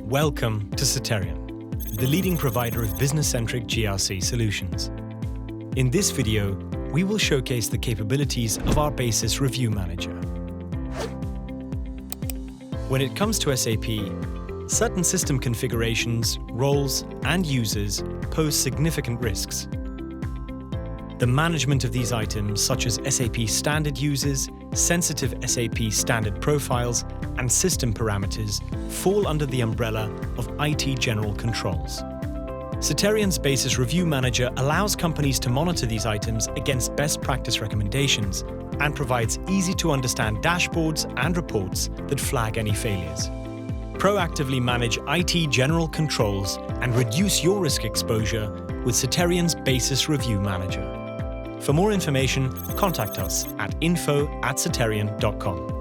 Welcome to Soterion, the leading provider of business-centric GRC solutions. In this video, we will showcase the capabilities of our Basis Review Manager. When it comes to SAP, certain system configurations, roles, and users pose significant risks. The management of these items, such as SAP Standard Users, sensitive SAP Standard Profiles, and system parameters, fall under the umbrella of IT general controls. Soterion's Basis Review Manager allows companies to monitor these items against best practice recommendations and provides easy-to-understand dashboards and reports that flag any failures. Proactively manage IT general controls and reduce your risk exposure with Soterion's Basis Review Manager. For more information, contact us at info@soterion.com.